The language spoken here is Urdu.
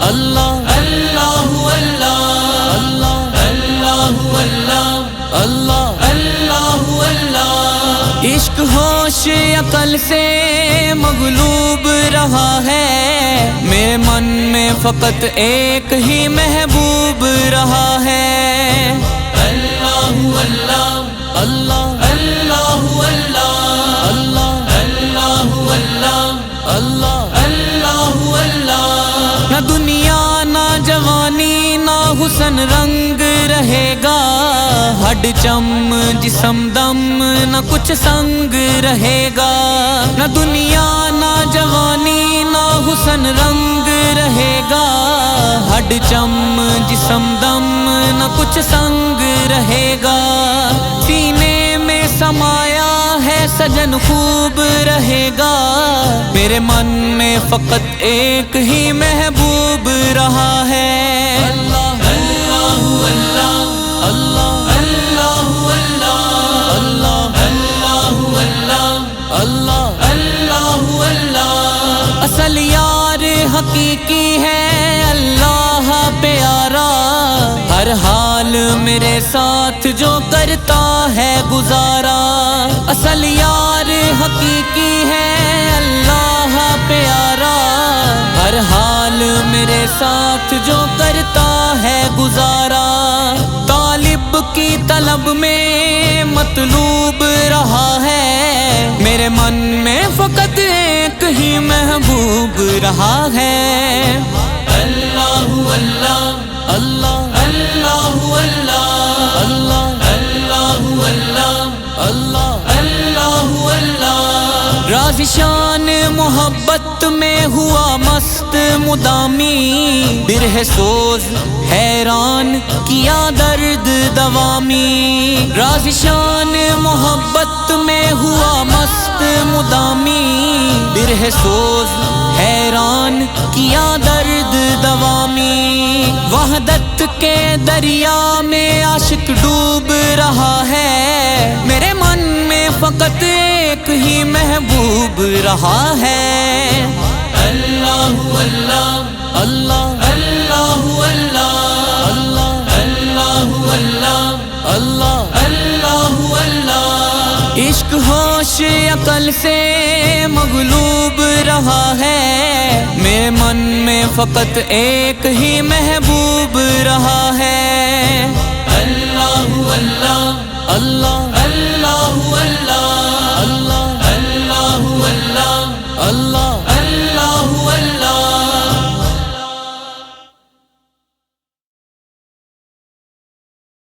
اللہ اللہ اللہ اللہ اللہ اللہ اللہ اللہ۔ عشق ہوش عقل سے مغلوب رہا ہے، میرے من میں فقط ایک ہی محبوب رہا ہے۔ اللہ اللہ اللہ اللہ اللہ اللہ اللہ اللہ اللہ اللہ۔ نہ دنیا نہ جوانی نہ حسن رنگ رہے گا، ہڈ چم جسم دم نہ کچھ سنگ رہے گا۔ نہ دنیا نہ جوانی نہ حسن رنگ رہے گا، ہڈ چم جسم دم نہ کچھ سنگ رہے گا۔ سینے میں سمایا ہے سجن خوب رہے گا، میرے من میں فقط ایک ہی محبوب رہا ہے۔ اللہ اللہ اللہ اللہ اللہ اللہ اللہ اللہ۔ اصل یار حقیقی ہے اللہ پیارا، ہر حال میرے ساتھ جو کرتا ہے گزارا۔ اصل یار حقیقی ہے اللہ پیارا، ہر حال میرے ساتھ جو کرتا ہے گزارا۔ طالب کی طلب میں مطلوب رہا ہے، میرے من میں فقط ایک ہی محبوب رہا ہے۔ اللہ اللہ اللہ اللہ اللہ اللہ اللہ اللہ اللہ۔ راز شان محبت میں ہوا مست مدامی، برہ سوز حیران کیا درد دوامی۔ راز شان محبت میں ہوا مست مدامی، برہ سوز حیران کیا درد دوامی۔ وحدت کے دریا میں عاشق ڈوب رہا ہے، میرے من میں فقط ایک ہی محبوب رہا ہے۔ اللہ اللہ اللہ اللہ اللہ اللہ اللہ اللہ اللہ۔ عشق ہوش عقل سے مغلوب رہا ہے، میرے من میں فقط ایک ہی محبوب رہا ہے۔